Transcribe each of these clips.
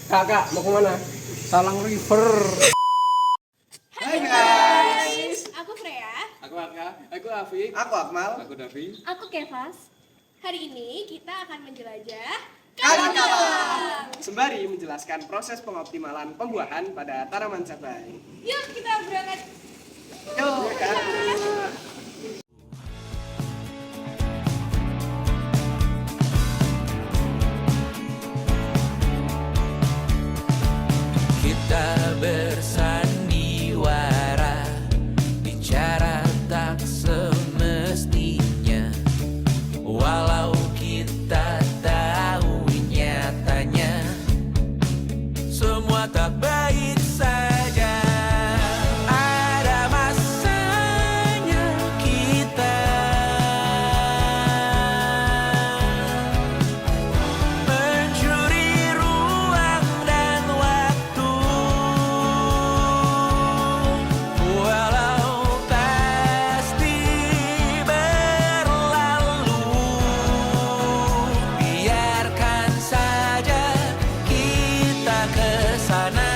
Kakak, mau kemana? Salang River. Hai guys. Aku Freya. Aku Aka. Aku Afif. Aku Akmal. Aku Davi. Aku Kevas. Hari ini kita akan menjelajah Kalang-kalang. Sembari menjelaskan proses pengoptimalan pembuahan pada tanaman cabai. Yuk kita berangkat. Yuk, kan? Kita bersandiwara, bicara tak semestinya. Walau kita tahu nyatanya semua tak baik saja. Ada masanya kita mencuri ruang dan waktu, walau pasti berlalu. Biarkan saja kita kesana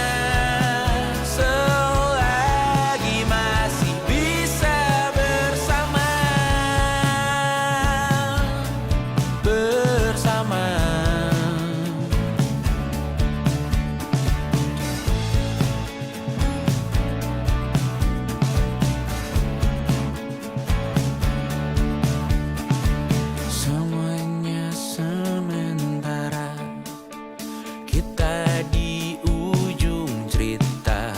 selagi masih bisa bersama. Semuanya sementara, kita di ujung cerita.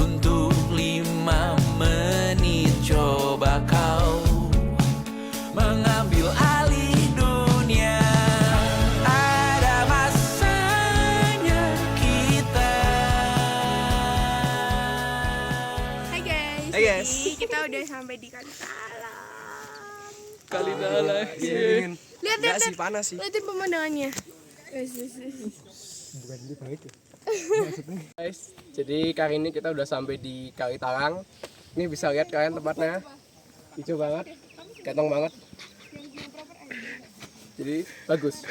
Untuk 5 menit coba kau mengambil alih dunia. Ada masanya kita. Hai guys. Hai, guys. Jadi kita udah sampai di Kalisalam. Kali dalam. Lihat Enggak sih, panas sih. lihatin pemandangannya. Guys, jadi kali ini kita udah sampai di Kali Talang. Ini bisa lihat kalian tempatnya. Hijau banget. Ketong banget. Jadi bagus.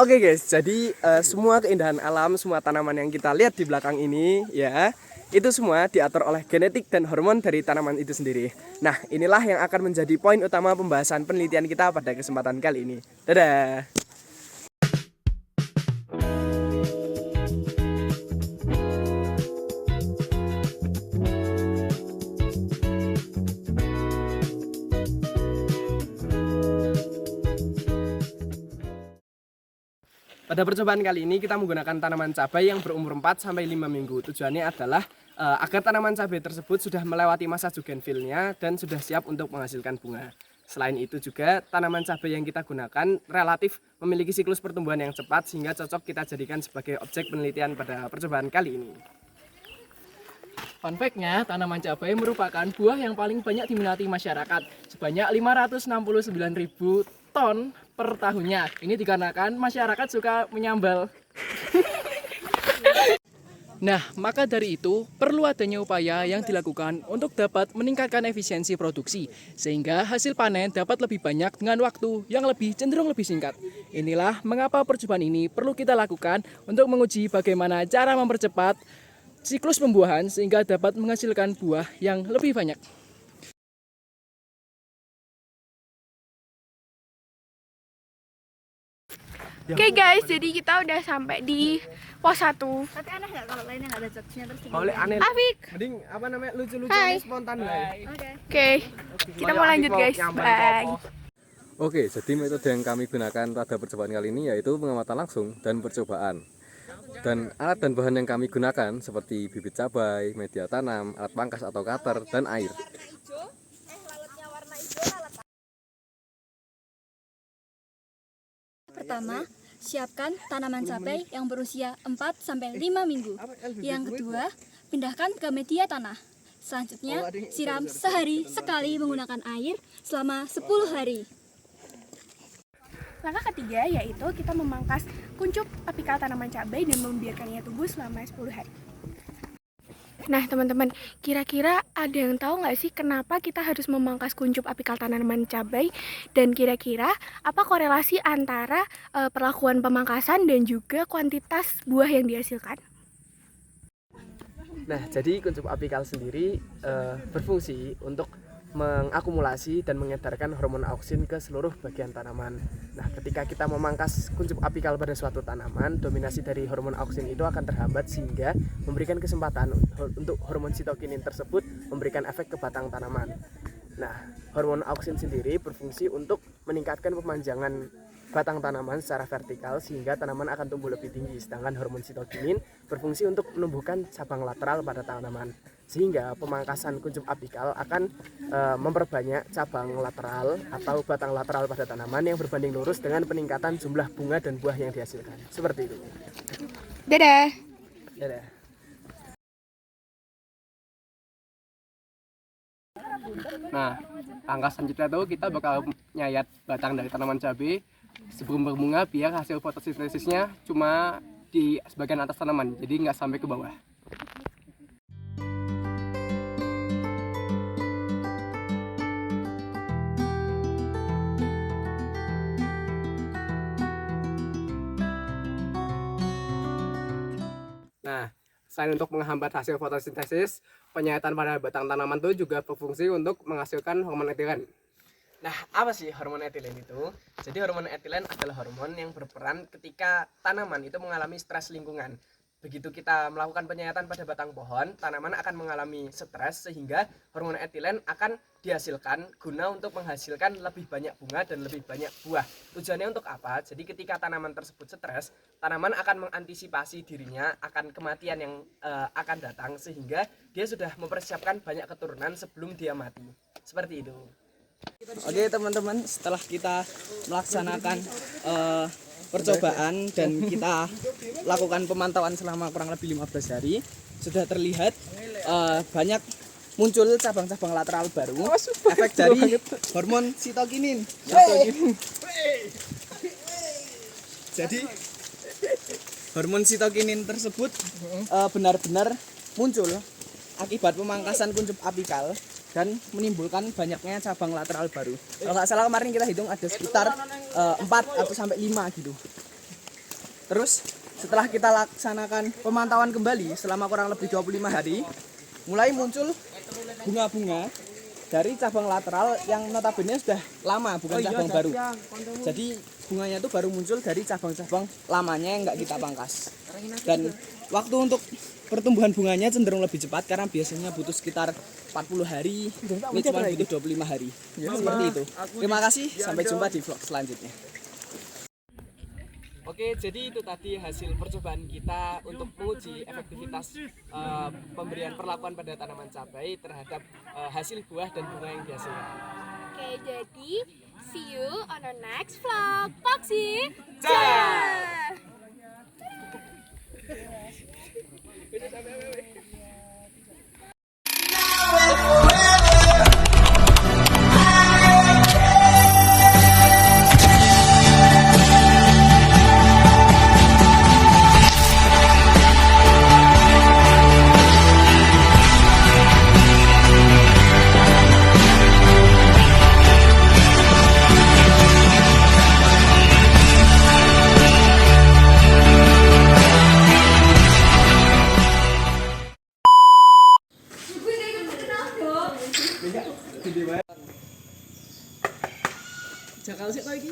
Oke guys, jadi semua keindahan alam, semua tanaman yang kita lihat di belakang ini ya, itu semua diatur oleh genetik dan hormon dari tanaman itu sendiri. Nah, inilah yang akan menjadi poin utama pembahasan penelitian kita pada kesempatan kali ini. Dadah. Pada percobaan kali ini kita menggunakan tanaman cabai yang berumur 4 sampai 5 minggu. Tujuannya adalah agar tanaman cabai tersebut sudah melewati masa jugenvilnya dan sudah siap untuk menghasilkan bunga. Selain itu juga tanaman cabai yang kita gunakan relatif memiliki siklus pertumbuhan yang cepat sehingga cocok kita jadikan sebagai objek penelitian pada percobaan kali ini. Fun fact-nya, tanaman cabai merupakan buah yang paling banyak diminati masyarakat, sebanyak 569.000 ton per tahunnya. Ini dikarenakan masyarakat suka menyambal. Nah, maka dari itu perlu adanya upaya yang dilakukan untuk dapat meningkatkan efisiensi produksi, sehingga hasil panen dapat lebih banyak dengan waktu yang cenderung lebih singkat. Inilah mengapa percobaan ini perlu kita lakukan untuk menguji bagaimana cara mempercepat siklus pembuahan sehingga dapat menghasilkan buah yang lebih banyak. Oke guys, jadi kita udah sampai di pos 1. Tapi aneh nggak kalau lainnya nggak ada judge-nya terus Oleh aneh. Afik. Mending apa namanya lucu-lucu Hai. spontan lah. Oke. Kita mau lanjut guys. Bye. Oke, jadi metode yang kami gunakan pada percobaan kali ini yaitu pengamatan langsung dan percobaan. Dan alat dan bahan yang kami gunakan seperti bibit cabai, media tanam, alat pangkas atau cutter, dan air. Pertama, siapkan tanaman cabai yang berusia 4-5 minggu. Yang kedua, pindahkan ke media tanah. Selanjutnya, siram sehari sekali menggunakan air selama 10 hari. Langkah ketiga yaitu kita memangkas kuncup apikal tanaman cabai dan membiarkannya tumbuh selama 10 hari. Nah teman-teman, kira-kira ada yang tahu nggak sih kenapa kita harus memangkas kuncup apikal tanaman cabai? Dan kira-kira apa korelasi antara perlakuan pemangkasan dan juga kuantitas buah yang dihasilkan? Nah, jadi kuncup apikal sendiri berfungsi untuk mengakumulasi dan mengedarkan hormon auksin ke seluruh bagian tanaman. Nah, ketika kita memangkas kuncup apikal pada suatu tanaman, dominasi dari hormon auksin itu akan terhambat sehingga memberikan kesempatan untuk hormon sitokinin tersebut memberikan efek ke batang tanaman. Nah, hormon auksin sendiri berfungsi untuk meningkatkan pemanjangan batang tanaman secara vertikal sehingga tanaman akan tumbuh lebih tinggi, sedangkan hormon sitokinin berfungsi untuk menumbuhkan cabang lateral pada tanaman, sehingga pemangkasan kuncup apikal akan memperbanyak cabang lateral atau batang lateral pada tanaman yang berbanding lurus dengan peningkatan jumlah bunga dan buah yang dihasilkan. Seperti itu. Dadah! Dadah. Nah, langkah selanjutnya tuh kita bakal nyayat batang dari tanaman cabai sebelum berbunga biar hasil fotosintesisnya cuma di sebagian atas tanaman, jadi nggak sampai ke bawah. Nah, selain untuk menghambat hasil fotosintesis, penyayatan pada batang tanaman itu juga berfungsi untuk menghasilkan hormon etilen. Nah, apa sih hormon etilen itu? Jadi hormon etilen adalah hormon yang berperan ketika tanaman itu mengalami stres lingkungan. Begitu kita melakukan penyayatan pada batang pohon, tanaman akan mengalami stres sehingga hormon etilen akan dihasilkan guna untuk menghasilkan lebih banyak bunga dan lebih banyak buah. Tujuannya untuk apa? Jadi ketika tanaman tersebut stres, tanaman akan mengantisipasi dirinya akan kematian yang akan datang sehingga dia sudah mempersiapkan banyak keturunan sebelum dia mati. Seperti itu. Oke teman-teman, setelah kita melaksanakan percobaan dan kita lakukan pemantauan selama kurang lebih 15 hari, sudah terlihat banyak muncul cabang-cabang lateral baru, efek dari hormon sitokinin. Jadi hormon sitokinin tersebut benar-benar muncul akibat pemangkasan kuncup apikal dan menimbulkan banyaknya cabang lateral baru. Kalau nggak salah kemarin kita hitung ada sekitar 4 atau sampai 5 gitu. Terus setelah kita laksanakan pemantauan kembali selama kurang lebih 25 hari, mulai muncul bunga-bunga dari cabang lateral yang notabene sudah lama, bukan cabang baru. Jadi bunganya itu baru muncul dari cabang-cabang lamanya yang nggak kita pangkas. Dan waktu untuk pertumbuhan bunganya cenderung lebih cepat karena biasanya butuh sekitar 40 hari, ini cuma butuh 25 hari. Seperti itu. Terima kasih, sampai jumpa di vlog selanjutnya. Oke, jadi itu tadi hasil percobaan kita untuk menguji efektivitas pemberian perlakuan pada tanaman cabai terhadap hasil buah dan bunga yang dihasilkan. Oke, jadi see you on our next vlog. Paksi Jaya! Jakal sih lagi.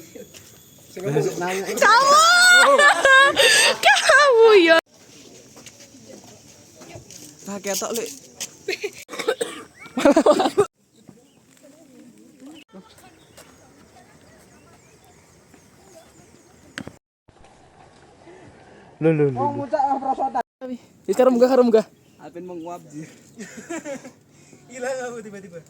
Kamu ya. Pakai tok lek. Sekarang munggah. Alvin menguap sih. Hilang kamu tiba-tiba.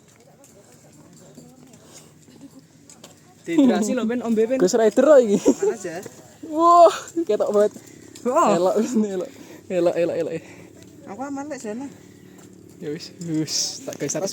Dehidrasi lho Ben, Om Ben. Gus Rider lho iki. Panas ya. Wah, ketok banget. Elok wis elok. Elok. Aku aman lek sana. Ya wis, tak guys harus